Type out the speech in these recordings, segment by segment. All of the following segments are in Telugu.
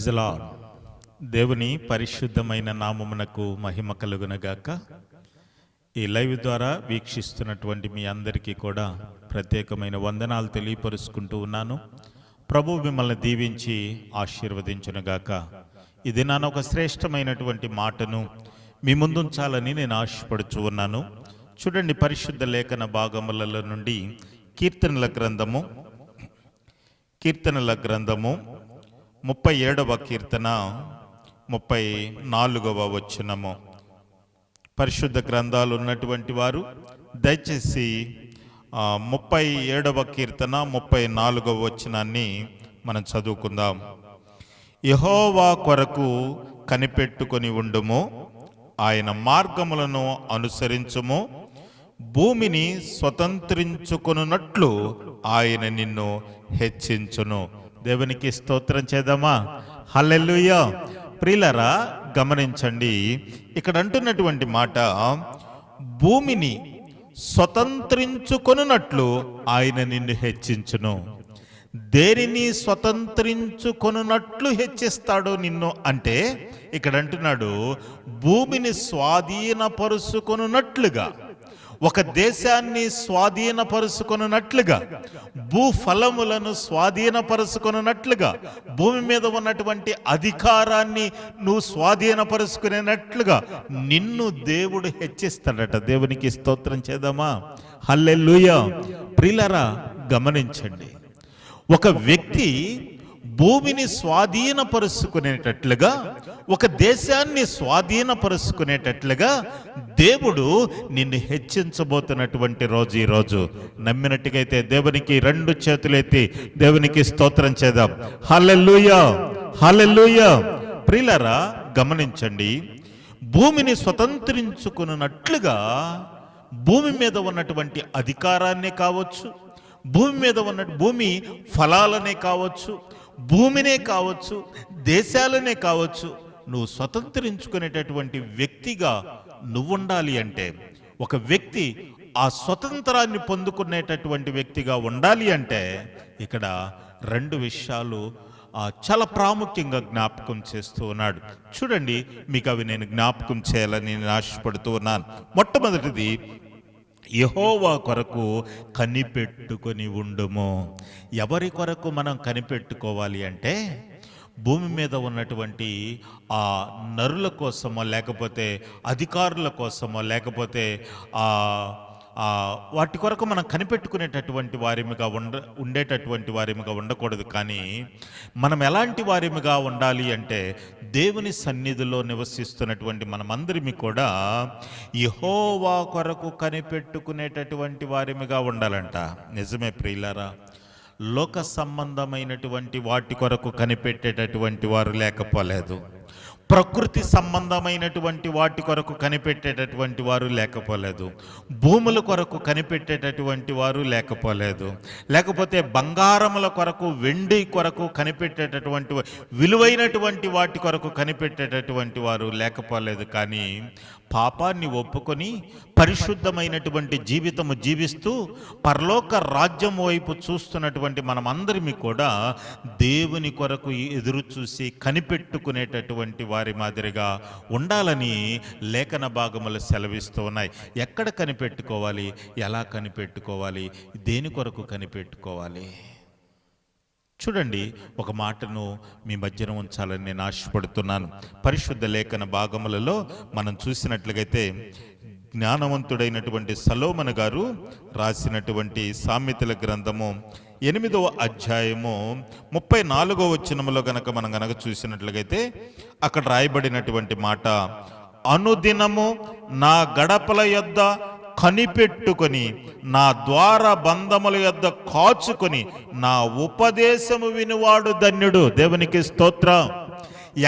Praise the lord. దేవుని పరిశుద్ధమైన నామమునకు మహిమ కలుగునగాక. ఈ లైవ్ ద్వారా వీక్షిస్తున్నటువంటి మీ అందరికీ కూడా ప్రత్యేకమైన వందనాలు తెలియపరుచుకుంటూ ఉన్నాను. ప్రభు మిమ్మల్ని దీవించి ఆశీర్వదించునుగాక. ఇది నాన్న ఒక శ్రేష్టమైనటువంటి మాటను మీ ముందుంచాలని నేను ఆశపడుచు ఉన్నాను. చూడండి, పరిశుద్ధ లేఖన భాగములలో నుండి కీర్తనల గ్రంథము 37వ కీర్తన 34వ వచనము. పరిశుద్ధ గ్రంథాలు ఉన్నటువంటి వారు దయచేసి 37వ కీర్తన 34వ వచనాన్ని మనం చదువుకుందాం. యెహోవా కొరకు కనిపెట్టుకొని ఉండుము, ఆయన మార్గములను అనుసరించుము, భూమిని స్వతంత్రించుకొనున్నట్లు ఆయన నిన్ను హెచ్చించును. దేవునికి స్తోత్రం చేద్దామా? హల్లెలూయా. ప్రియులారా, గమనించండి, ఇక్కడ అంటున్నటువంటి మాట, భూమిని స్వతంత్రించుకొనున్నట్లు ఆయన నిన్ను హెచ్చించును. దేనిని స్వతంత్రించుకొనున్నట్లు హెచ్చిస్తాడు నిన్ను అంటే, ఇక్కడ అంటున్నాడు భూమిని స్వాధీనపరుచుకొనున్నట్లుగా, ఒక దేశాన్ని స్వాధీనపరుచుకొనున్నట్లుగా, భూఫలములను స్వాధీనపరుచుకొనున్నట్లుగా, భూమి మీద ఉన్నటువంటి అధికారాన్ని నువ్వు స్వాధీనపరుచుకునేటట్లుగా నిన్ను దేవుడు హెచ్చిస్తాడట. దేవునికి స్తోత్రం చేద్దామా? హల్లెలూయా. ప్రియులారా, గమనించండి, ఒక వ్యక్తి భూమిని స్వాధీనపరుచుకునేటట్లుగా, ఒక దేశాన్ని స్వాధీనపరుచుకునేటట్లుగా దేవుడు నిన్ను హెచ్చించబోతున్నటువంటి రోజు ఈ రోజు. నమ్మినట్టుగైతే దేవునికి 2 చేతులెత్తి దేవునికి స్తోత్రం చేద్దాం. హల్లెలూయా, హల్లెలూయా. ప్రియులారా, గమనించండి, భూమిని స్వతంత్రించుకున్నట్లుగా భూమి మీద ఉన్నటువంటి అధికారాన్ని కావచ్చు, భూమి మీద ఉన్న భూమి ఫలాలనే కావచ్చు, భూమినే కావచ్చు, దేశాలనే కావచ్చు, నువ్వు స్వతంత్రించుకునేటటువంటి వ్యక్తిగా నువ్వు ఉండాలి అంటే, ఒక వ్యక్తి ఆ స్వతంత్రాన్ని పొందుకునేటటువంటి వ్యక్తిగా ఉండాలి అంటే, ఇక్కడ 2 విషయాలు చాలా ప్రాముఖ్యంగా జ్ఞాపకం చేస్తూ ఉన్నాడు. చూడండి, మీకు అవి నేను జ్ఞాపకం చేయాలని నేను ఆశపడుతూ ఉన్నాను. మొట్టమొదటిది, యెహోవా కొరకు కనిపెట్టుకొని ఉండుము. ఎవరి కొరకు మనం కనిపెట్టుకోవాలి అంటే, భూమి మీద ఉన్నటువంటి ఆ నరుల కోసమో, లేకపోతే అధికారుల కోసమో, లేకపోతే వాటి కొరకు మనం కనిపెట్టుకునేటటువంటి వారిమిగా ఉండేటటువంటి వారిమిగా ఉండకూడదు. కానీ మనం ఎలాంటి వారిమిగా ఉండాలి అంటే, దేవుని సన్నిధిలో నివసిస్తున్నటువంటి మనమందరిమి కూడా యెహోవా కొరకు కనిపెట్టుకునేటటువంటి వారిమిగా ఉండాలంట. నిజమే ప్రియులారా, లోక సంబంధమైనటువంటి వాటి కొరకు కనిపెట్టేటటువంటి వారు లేకపోలేదు, ప్రకృతి సంబంధమైనటువంటి వాటి కొరకు కనిపెట్టేటటువంటి వారు లేకపోలేదు, భూముల కొరకు కనిపెట్టేటటువంటి వారు లేకపోలేదు, లేకపోతే బంగారముల కొరకు, వెండి కొరకు కనిపెట్టేటటువంటి విలువైనటువంటి వాటి కొరకు కనిపెట్టేటటువంటి వారు లేకపోలేదు. కానీ పాపాన్ని ఒప్పుకొని పరిశుద్ధమైనటువంటి జీవితము జీవిస్తూ పరలోక రాజ్యం వైపు చూస్తున్నటువంటి మనమందరిమి కూడా దేవుని కొరకు ఎదురు చూసి కనిపెట్టుకునేటటువంటి వారి మాదిరిగా ఉండాలని లేఖన భాగములు సెలవిస్తూ ఉన్నాయి. ఎక్కడ కనిపెట్టుకోవాలి, ఎలా కనిపెట్టుకోవాలి, దేని కొరకు కనిపెట్టుకోవాలి? చూడండి, ఒక మాటను మీ మధ్యన ఉంచాలని నేను ఆశపడుతున్నాను. పరిశుద్ధ లేఖన భాగములలో మనం చూసినట్లుగైతే, జ్ఞానవంతుడైనటువంటి సొలొమోను గారు రాసినటువంటి సామెతల గ్రంథము 8వ అధ్యాయము 34వ వచనములో మనం గనక చూసినట్లుగైతే, అక్కడ రాయబడినటువంటి మాట, అనుదినము నా గడపల యొద్ద కనిపెట్టుకొని, నా ద్వార బంధముల యొద్ద కాచుకొని, నా ఉపదేశము వినువాడు ధన్యుడు. దేవునికి స్తోత్రం.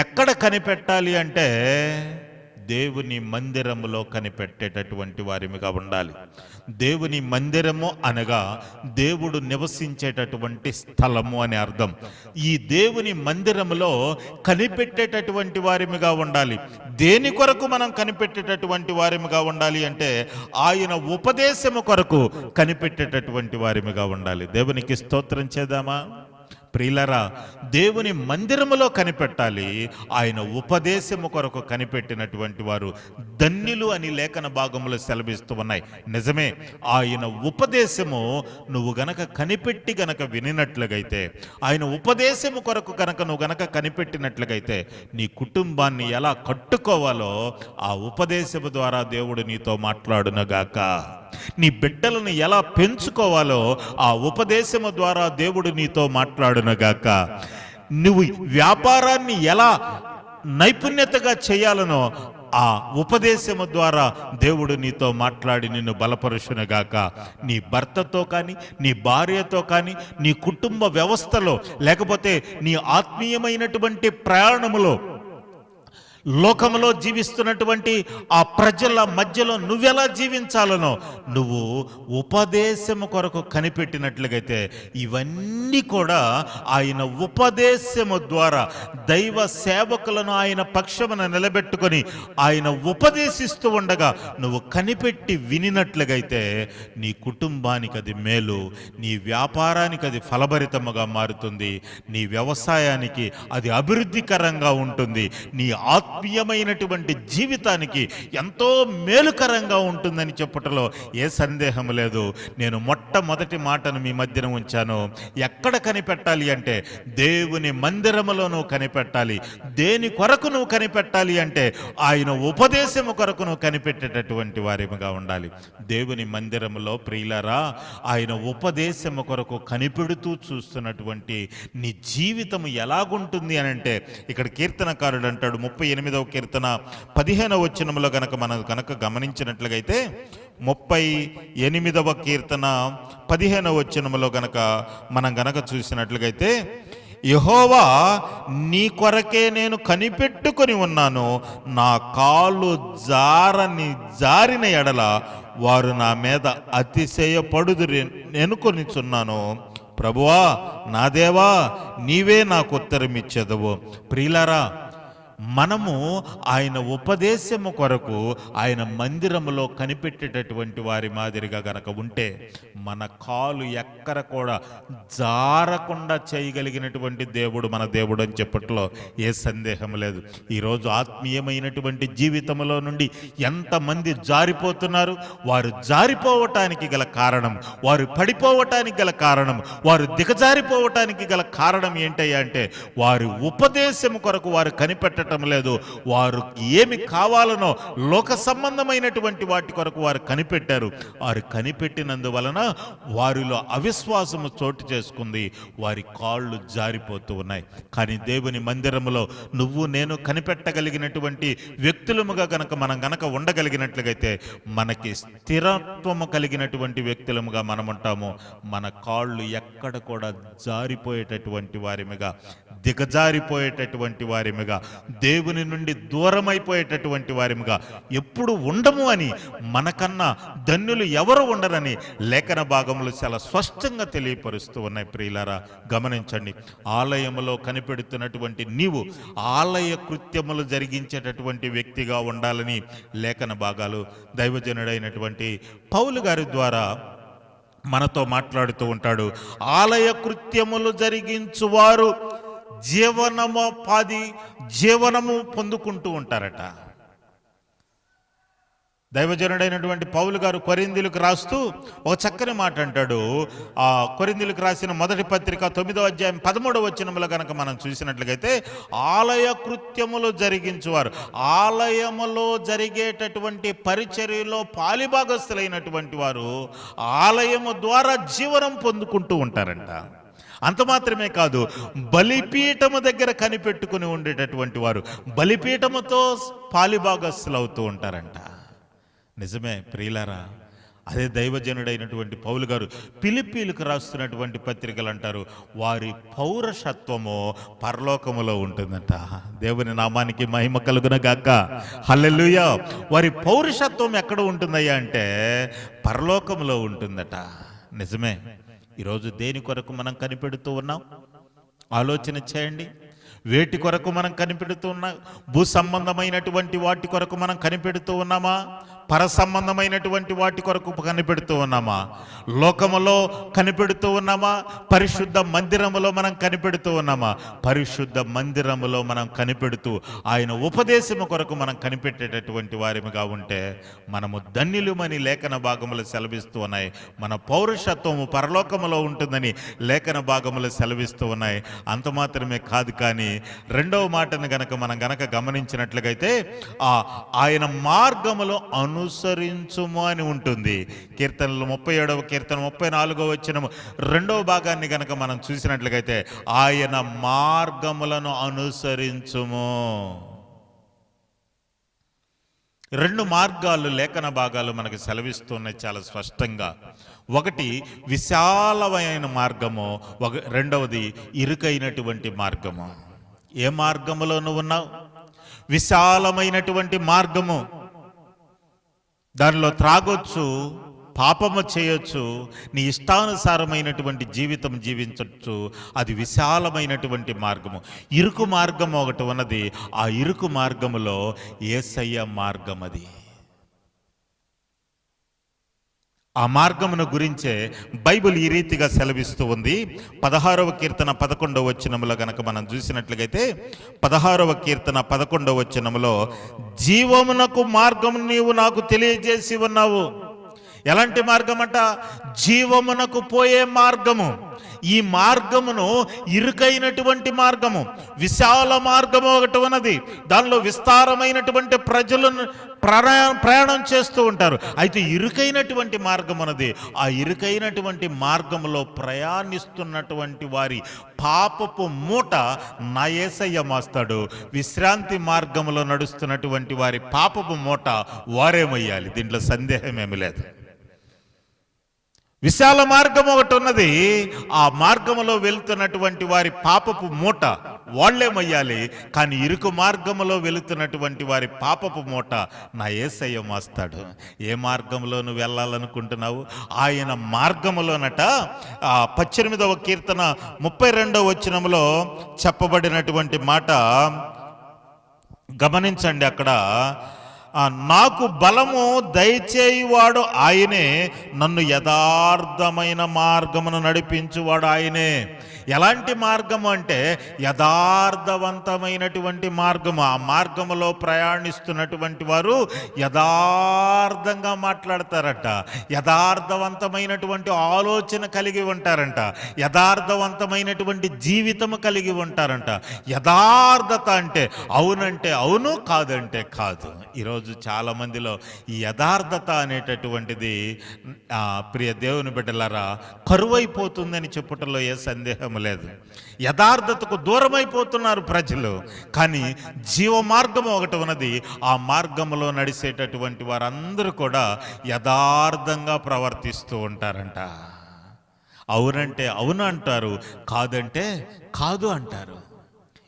ఎక్కడ కనిపెట్టాలి అంటే, దేవుని మందిరములో కనిపెట్టేటటువంటి వారిమిగా ఉండాలి. దేవుని మందిరము అనగా దేవుడు నివసించేటటువంటి స్థలము అని అర్థం. ఈ దేవుని మందిరములో కనిపెట్టేటటువంటి వారిమిగా ఉండాలి. దేని కొరకు మనం కనిపెట్టేటటువంటి వారిమిగా ఉండాలి అంటే, ఆయన ఉపదేశము కొరకు కనిపెట్టేటటువంటి వారిమిగా ఉండాలి. దేవునికి స్తోత్రం చేద్దామా? ప్రియులరా, దేవుని మందిరములో కనిపెట్టాలి. ఆయన ఉపదేశము కొరకు కనిపెట్టినటువంటి వారు ధన్యులు అని లేఖన భాగములు సెలవిస్తూ ఉన్నాయి. నిజమే, ఆయన ఉపదేశము నువ్వు గనక కనిపెట్టి గనక వినినట్లుగైతే, ఆయన ఉపదేశము కొరకు కనుక నువ్వు గనక కనిపెట్టినట్లుగైతే, నీ కుటుంబాన్ని ఎలా కట్టుకోవాలో ఆ ఉపదేశము ద్వారా దేవుడు నీతో మాట్లాడునగాక. నీ బిడ్డలను ఎలా పెంచుకోవాలో ఆ ఉపదేశము ద్వారా దేవుడు నీతో మాట్లాడునగాక. నువ్వు వ్యాపారాన్ని ఎలా నైపుణ్యతగా చేయాలనో ఆ ఉపదేశము ద్వారా దేవుడు నీతో మాట్లాడి నిన్ను బలపరుచునుగాక. నీ భర్తతో కానీ, నీ భార్యతో కానీ, నీ కుటుంబ వ్యవస్థలో, లేకపోతే నీ ఆత్మీయమైనటువంటి ప్రయాణములో, లోకములో జీవిస్తున్నటువంటి ఆ ప్రజల మధ్యలో నువ్వెలా జీవించాలనో నువ్వు ఉపదేశము కొరకు కనిపెట్టినట్లుగైతే, ఇవన్నీ కూడా ఆయన ఉపదేశము ద్వారా దైవ సేవకులను ఆయన పక్షమున నిలబెట్టుకొని ఆయన ఉపదేశిస్తూ ఉండగా నువ్వు కనిపెట్టి వినినట్లుగైతే నీ కుటుంబానికి అది మేలు, నీ వ్యాపారానికి అది ఫలభరితముగా మారుతుంది, నీ వ్యవసాయానికి అది అభివృద్ధికరంగా ఉంటుంది, నీ ఆత్మీయమైనటువంటి జీవితానికి ఎంతో మేలుకరంగా ఉంటుందని చెప్పటంలో ఏ సందేహం లేదు. నేను మొట్టమొదటి మాటను మీ మధ్యన ఉంచాను. ఎక్కడ కనిపెట్టాలి అంటే దేవుని మందిరములో నువ్వు కనిపెట్టాలి. దేని కొరకు నువ్వు కనిపెట్టాలి అంటే ఆయన ఉపదేశము కొరకు నువ్వు కనిపెట్టేటటువంటి వారిగా ఉండాలి. దేవుని మందిరములో ప్రియులారా, ఆయన ఉపదేశము కొరకు కనిపెడుతూ చూస్తున్నటువంటి నీ జీవితం ఎలాగుంటుంది అని అంటే, ఇక్కడ కీర్తనకారుడు అంటాడు 38వ కీర్తన 15వ వచనములో మనం గమనించినట్లుగైతే, 38వ కీర్తన 15వ వచనములో మనం చూసినట్లుగైతే, యెహోవా నీ కొరకే నేను కనిపెట్టుకొని ఉన్నాను, నా కాలు జారిన ఎడల వారు నా మీద అతిశయపడుదురు ఎనుకొనిచున్నాను. ప్రభువా, నా దేవా, నీవే నాకు ఉత్తరం ఇచ్చేదవు. ప్రియులారా, మనము ఆయన ఉపదేశము కొరకు ఆయన మందిరములో కనిపెట్టేటటువంటి వారి మాదిరిగా గనక ఉంటే మన కాలు ఎక్కర కూడా జారకుండా చేయగలిగినటువంటి దేవుడు మన దేవుడు అని చెప్పట్లో ఏ సందేహం లేదు. ఈరోజు ఆత్మీయమైనటువంటి జీవితంలో నుండి ఎంతమంది జారిపోతున్నారు? వారు జారిపోవటానికి గల కారణం, వారు పడిపోవటానికి గల కారణం, వారు దిగజారిపోవటానికి గల కారణం ఏంటయ్యా అంటే, వారి ఉపదేశము కొరకు వారు కనిపెట్టడం లేదు. వారు ఏమి కావాలనో లోక సంబంధమైనటువంటి వాటి కొరకు వారు కనిపెట్టారు. వారు కనిపెట్టినందువలన వారిలో అవిశ్వాసము చోటు చేసుకుంది, వారి కాళ్ళు జారిపోతూ ఉన్నాయి. కానీ దేవుని మందిరములో నువ్వు నేను కనిపెట్టగలిగినటువంటి వ్యక్తులముగా మనం ఉండగలిగినట్లుగైతే మనకి స్థిరత్వము కలిగినటువంటి వ్యక్తులముగా మనం ఉంటాము. మన కాళ్ళు ఎక్కడ కూడా జారిపోయేటటువంటి వారిమిగా, దిగజారిపోయేటటువంటి వారిమిగా, దేవుని నుండి దూరమైపోయేటటువంటి వారిగా ఎప్పుడు ఉండము అని, మనకన్నా ధన్యులు ఎవరు ఉండరని లేఖన భాగములు చాలా స్పష్టంగా తెలియపరుస్తూ ఉన్నాయి. ప్రియులారా, గమనించండి. ఆలయములో కనిపెడుతున్నటువంటి నీవు ఆలయ కృత్యములు జరిగించేటటువంటి వ్యక్తిగా ఉండాలని లేఖన భాగాలు దైవజనుడైనటువంటి పౌలు గారి ద్వారా మనతో మాట్లాడుతూ ఉంటాడు. ఆలయ కృత్యములు జరిగించువారు జీవనము పొందుకుంటూ ఉంటారట. దైవజనుడైనటువంటి పౌలు గారు కొరింథీయులకు రాస్తూ ఒక చక్కని మాట అంటాడు. ఆ కొరింథీయులకు రాసిన మొదటి పత్రిక 9వ అధ్యాయం 13వ వచనములో మనం చూసినట్లుగైతే, ఆలయ కృత్యములు జరిగించువారు, ఆలయములో జరిగేటటువంటి పరిచర్యలో పాలిభాగస్తులైనటువంటి వారు ఆలయము ద్వారా జీవనం పొందుకుంటూ ఉంటారంట. అంత మాత్రమే కాదు, బలిపీఠము దగ్గర కనిపెట్టుకుని ఉండేటటువంటి వారు బలిపీఠముతో పాలిభాగస్తులు అవుతూ ఉంటారంట. నిజమే ప్రియులారా, అదే దైవజనుడైనటువంటి పౌలు గారు ఫిలిప్పీలకు రాస్తున్నటువంటి పత్రికలు అంటారు, వారి పౌరసత్వము పరలోకములో ఉంటుందంట. దేవుని నామానికి మహిమ కలుగునగాక. హల్లెలూయా. వారి పౌరసత్వం ఎక్కడ ఉంటుందయ్యా అంటే పరలోకములో ఉంటుందట. నిజమే. ఈరోజు దేని కొరకు మనం కనిపెడుతూ ఉన్నాం? ఆలోచన చేయండి. వేటి కొరకు మనం కనిపెడుతూ ఉన్నాం? భూ సంబంధమైనటువంటి వాటి కొరకు మనం కనిపెడుతూ ఉన్నామా? పరసంబంధమైనటువంటి వాటి కొరకు కనిపెడుతూ ఉన్నామా? లోకములో కనిపెడుతూ ఉన్నామా? పరిశుద్ధ మందిరములో మనం కనిపెడుతూ ఉన్నామా? పరిశుద్ధ మందిరములో మనం కనిపెడుతూ ఆయన ఉపదేశము కొరకు మనం కనిపెట్టేటటువంటి వారిగా ఉంటే మనము ధన్యులమని లేఖన భాగములు సెలవిస్తూ ఉన్నాయి. మన పౌరుషత్వము పరలోకములో ఉంటుందని లేఖన భాగములు సెలవిస్తూ ఉన్నాయి. అంత మాత్రమే కాదు, కానీ రెండవ మాటను మనం గనక గమనించినట్లయితే ఆయన మార్గములో అనుసరించుము అని ఉంటుంది. కీర్తనలు 37వ కీర్తన 34వ వచనము రెండవ భాగాన్ని గనక మనం చూసినట్లయితే ఆయన మార్గములను అనుసరించుము. రెండు మార్గాలు లేఖన భాగాలు మనకు సెలవిస్తున్నాయి చాలా స్పష్టంగా. ఒకటి విశాలమైన మార్గము, రెండవది ఇరుకైనటువంటి మార్గము. ఏ మార్గములో నువ్వు ఉన్నావు? విశాలమైనటువంటి మార్గము, దానిలో త్రాగొచ్చు, పాపము చేయొచ్చు, నీ ఇష్టానుసారమైనటువంటి జీవితం జీవించవచ్చు. అది విశాలమైనటువంటి మార్గము. ఇరుకు మార్గం ఒకటి ఉన్నది. ఆ ఇరుకు మార్గములో యేసయ్య మార్గం. అది ఆ మార్గమును గురించే బైబిల్ ఈ రీతిగా సెలవిస్తూ ఉంది. 16వ కీర్తన 11వ వచనములో గనక మనం చూసినట్లయితే 16వ కీర్తన 11వ వచనములో జీవమునకు మార్గము నీవు నాకు తెలియజేసి ఉన్నావు. ఎలాంటి మార్గం అంట? జీవమునకు పోయే మార్గము. ఈ మార్గమును ఇరుకైనటువంటి మార్గము, విశాల మార్గము ఒకటి ఉన్నది. దానిలో విస్తారమైనటువంటి ప్రజలను ప్రయాణం చేస్తూ ఉంటారు. అయితే ఇరుకైనటువంటి మార్గం ఉన్నది. ఆ ఇరుకైనటువంటి మార్గములో ప్రయాణిస్తున్నటువంటి వారి పాపపు మూట నా యేసయ్య మోస్తాడు. విశ్రాంతి మార్గములో నడుస్తున్నటువంటి వారి పాపపు మూట వారేమయ్యాలి. దీంట్లో సందేహమేమి లేదు. విశాల మార్గం ఒకటి ఉన్నది. ఆ మార్గములో వెళుతున్నటువంటి వారి పాపపు మూట వాళ్ళేమయ్యాలి. కానీ ఇరుకు మార్గములో వెళుతున్నటువంటి వారి పాపపు మూట నా యేసయ్య మోస్తాడు. ఏ మార్గంలో నువ్వు వెళ్ళాలనుకుంటున్నావు? ఆయన మార్గములోనట 18వ కీర్తన 32వ వచనములో చెప్పబడినటువంటి మాట గమనించండి. అక్కడ నాకు బలము దయచేయువాడు ఆయనే, నన్ను యథార్థమైన మార్గమును నడిపించువాడు ఆయనే. ఎలాంటి మార్గము అంటే యథార్థవంతమైనటువంటి మార్గము. ఆ మార్గములో ప్రయాణిస్తున్నటువంటి వారు యథార్థంగా మాట్లాడతారట, యథార్థవంతమైనటువంటి ఆలోచన కలిగి ఉంటారంట, యథార్థవంతమైనటువంటి జీవితము కలిగి ఉంటారంట. యథార్థత అంటే అవునంటే అవును, కాదంటే కాదు. ఈరోజు చాలా మందిలో ఈ యథార్థత అనేటటువంటిది ప్రియ దేవుని బిడ్డలారా కరువైపోతుందని చెప్పుటలో ఏ సందేహం లేదు. యథార్థతకు దూరమైపోతున్నారు ప్రజలు. కానీ జీవ మార్గం ఒకటి ఉన్నది. ఆ మార్గంలో నడిచేటటువంటి వారందరూ కూడా యథార్థంగా ప్రవర్తిస్తూ ఉంటారంట. అవునంటే అవును అంటారు, కాదంటే కాదు అంటారు.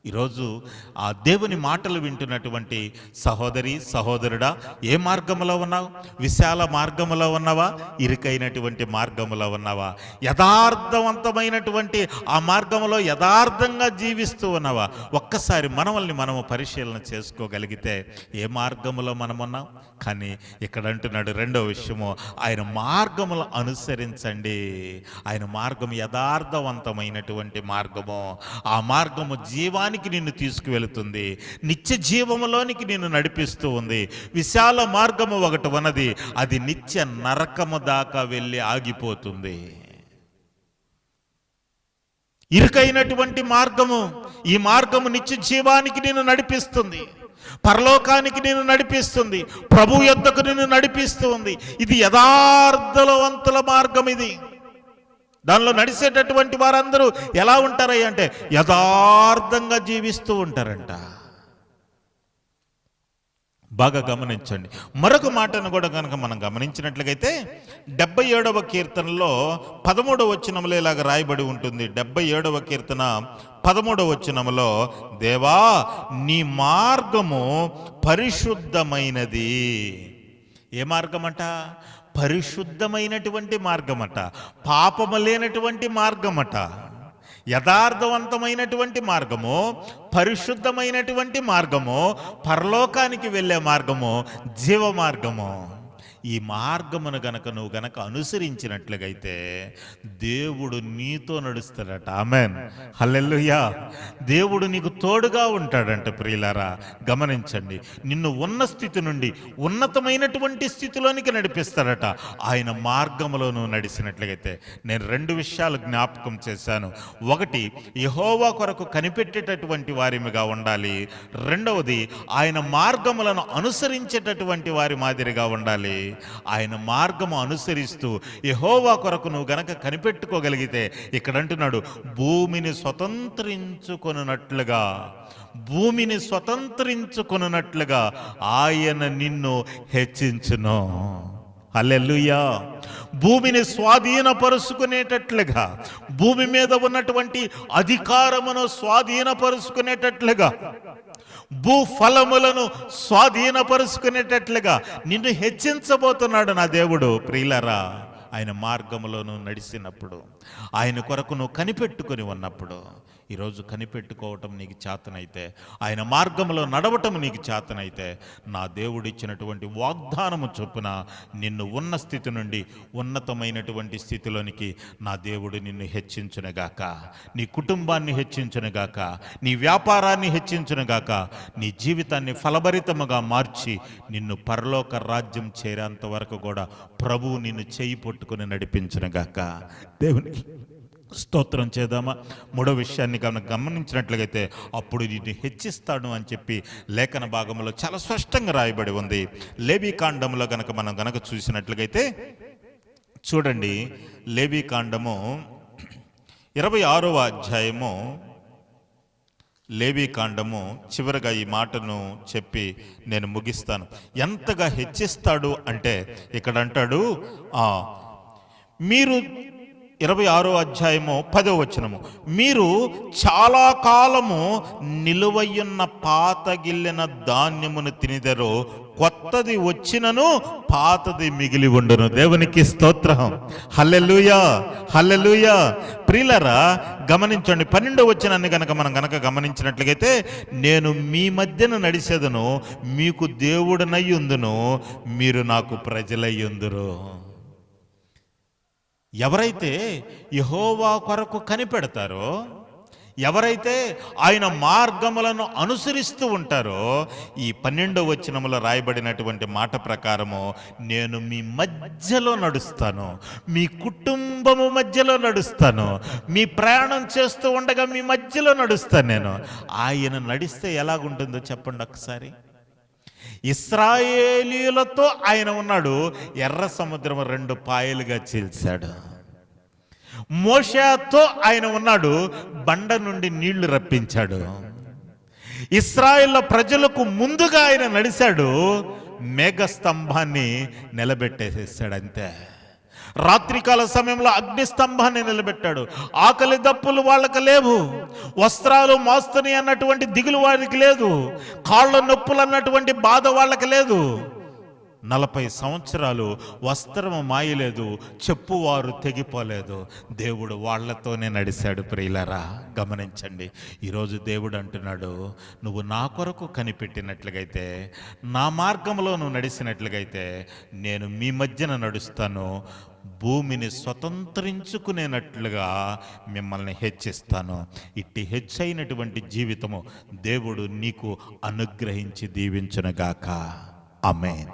ఈరోజు ఆ దేవుని మాటలు వింటున్నటువంటి సహోదరి సహోదరుడా, ఏ మార్గంలో ఉన్నావు? విశాల మార్గంలో ఉన్నావా? ఇరుకైనటువంటి మార్గంలో ఉన్నావా? యథార్థవంతమైనటువంటి ఆ మార్గంలో యథార్థంగా జీవిస్తూ ఉన్నావా? ఒక్కసారి మనల్ని మనము పరిశీలన చేసుకోగలిగితే ఏ మార్గంలో మనం ఉన్నాం? కానీ ఇక్కడ అంటున్నాడు రెండో విషయము, ఆయన మార్గములు అనుసరించండి. ఆయన మార్గం యథార్థవంతమైనటువంటి మార్గము. ఆ మార్గము జీవానికి నిన్ను తీసుకువెళుతుంది, నిత్య జీవములోనికి నిన్ను నడిపిస్తూ ఉంది. విశాల మార్గము ఒకటి ఉన్నది, అది నిత్య నరకము దాకా వెళ్ళి ఆగిపోతుంది. ఇరుకైనటువంటి మార్గము, ఈ మార్గము నిత్య జీవానికి నిన్ను నడిపిస్తుంది, పరలోకానికి నిన్ను నడిపిస్తుంది, ప్రభు యొద్దకు నిన్ను నడిపిస్తూ ఉంది. ఇది యథార్థవంతుల మార్గం. ఇది దానిలో నడిచేటటువంటి వారందరూ ఎలా ఉంటారయ్య అంటే యథార్థంగా జీవిస్తూ ఉంటారంట. బాగా గమనించండి. మరొక మాటను కూడా కనుక మనం గమనించినట్లయితే 77వ కీర్తనలో 13వ వచనంలో ఇలాగ రాయబడి ఉంటుంది. 77వ కీర్తన 13వ వచనంలో, దేవా నీ మార్గము పరిశుద్ధమైనది. ఏ మార్గమట? పరిశుద్ధమైనటువంటి మార్గమట, పాపము లేనటువంటి మార్గమట, యథార్థవంతమైనటువంటి మార్గము, పరిశుద్ధమైనటువంటి మార్గము, పరలోకానికి వెళ్ళే మార్గము, జీవ మార్గము. ఈ మార్గమును నువ్వు గనక అనుసరించినట్లుగైతే దేవుడు నీతో నడుస్తాడట. ఆమేన్, హల్లెలూయా. దేవుడు నీకు తోడుగా ఉంటాడంట. ప్రియులారా, గమనించండి, నిన్ను ఉన్న స్థితి నుండి ఉన్నతమైనటువంటి స్థితిలోనికి నడిపిస్తాడట ఆయన మార్గములో నువ్వు నడిచినట్లయితే. నేను 2 విషయాలు జ్ఞాపకం చేశాను. ఒకటి, యెహోవా కొరకు కనిపెట్టేటటువంటి వారిగా ఉండాలి. రెండవది, ఆయన మార్గములను అనుసరించేటటువంటి వారి మాదిరిగా ఉండాలి. ఆయన మార్గము అనుసరిస్తూ యెహోవా కొరకు నువ్వు గనక కనిపెట్టుకోగలిగితే, ఇక్కడ అంటున్నాడు, భూమిని స్వతంత్రించుకొనున్నట్లుగా ఆయన నిన్ను హెచ్చించును. హల్లెలూయా. భూమిని స్వాధీనపరుచుకునేటట్లుగా, భూమి మీద ఉన్నటువంటి అధికారమును స్వాధీనపరుచుకునేటట్లుగా, భూఫలములను స్వాధీనపరుచుకునేటట్లుగా నిన్ను హెచ్చించబోతున్నాడు నా దేవుడు. ప్రియులారా, ఆయన మార్గములోను నడిచినప్పుడు, ఆయన కొరకు నువ్వు కనిపెట్టుకొని ఉన్నప్పుడు, ఈరోజు కనిపెట్టుకోవటం నీకు చేతనైతే, ఆయన మార్గంలో నడవటం నీకు చేతనైతే, నా దేవుడు ఇచ్చినటువంటి వాగ్దానము చొప్పున నిన్ను ఉన్న స్థితి నుండి ఉన్నతమైనటువంటి స్థితిలోనికి నా దేవుడు నిన్ను హెచ్చించునుగాక, నీ కుటుంబాన్ని హెచ్చించునుగాక, నీ వ్యాపారాన్ని హెచ్చించునుగాక, నీ జీవితాన్ని ఫలభరితముగా మార్చి నిన్ను పరలోక రాజ్యం చేరేంత వరకు కూడా ప్రభువు నిన్ను చేయి పట్టుకుని నడిపించునుగాక. దేవునికి స్తోత్రం చేద్దామా? 3వ విషయాన్ని గమనించినట్లయితే, అప్పుడు నిన్ను హెచ్చిస్తాడు అని చెప్పి లేఖన భాగంలో చాలా స్పష్టంగా రాయబడి ఉంది. లేవీకాండంలో మనం చూసినట్లయితే చూడండి, లేవీకాండము 26వ అధ్యాయము, లేవీకాండము చివరగా ఈ మాటను చెప్పి నేను ముగిస్తాను. ఎంతగా హెచ్చిస్తాడు అంటే ఇక్కడ అంటాడు, మీరు 26వ అధ్యాయము 10వ వచనము, మీరు చాలా కాలము నిలువయున్న పాతగిల్లిన ధాన్యమును తినిదరో, కొత్తది వచ్చినను పాతది మిగిలి ఉండును. దేవునికి స్తోత్రం. హల్లెలూయా, హల్లెలూయా. ప్రియులారా, గమనించండి, 12వ వచనాన్ని మనం గమనించినట్లయితే, నేను మీ మధ్యన నడిచెదను, మీకు దేవుడనై ఉందును, మీరు నాకు ప్రజలై ఉందురు. ఎవరైతే యెహోవా కొరకు కనిపెడతారో, ఎవరైతే ఆయన మార్గములను అనుసరిస్తూ ఉంటారో, ఈ 12వ వచనములో రాయబడినటువంటి మాట ప్రకారము, నేను మీ మధ్యలో నడుస్తాను, మీ కుటుంబము మధ్యలో నడుస్తాను, మీ ప్రయాణం చేస్తూ ఉండగా మీ మధ్యలో నడుస్తాను నేను. ఆయన నడిస్తే ఎలాగుంటుందో చెప్పండి ఒకసారి. ఇశ్రాయేలీయులతో ఆయన ఉన్నాడు, ఎర్ర సముద్రం 2 పాయలుగా చీల్చాడు. మోషేతో ఆయన ఉన్నాడు, బండ నుండి నీళ్లు రప్పించాడు. ఇశ్రాయేలు ప్రజలకు ముందుగా ఆయన నడిచాడు, మేఘస్తంభాన్ని నిలబెట్టేసేసాడు. అంతే. రాత్రికాల సమయంలో అగ్నిస్తంభాన్ని నిలబెట్టాడు. ఆకలి దప్పులు వాళ్ళకి లేవు, వస్త్రాలు మోస్తని అన్నటువంటి దిగులు వారికి లేదు, కాళ్ళ నొప్పులు అన్నటువంటి బాధ వాళ్ళకి లేదు. 40 సంవత్సరాలు వస్త్రము మాయలేదు, చెప్పువారు తెగిపోలేదు. దేవుడు వాళ్లతోనే నడిచాడు. ప్రియులారా, గమనించండి, ఈరోజు దేవుడు అంటున్నాడు, నువ్వు నా కొరకు కనిపెట్టినట్లుగైతే, నా మార్గంలో నువ్వు నడిచినట్లుగైతే, నేను మీ మధ్యన నడుస్తాను, భూమిని స్వతంత్రించుకునేనట్లుగా మిమ్మల్ని హెచ్చిస్తాను. ఇట్టి హెచ్చైనటువంటి జీవితము దేవుడు నీకు అనుగ్రహించి దీవించునుగాక. ఆమేన్.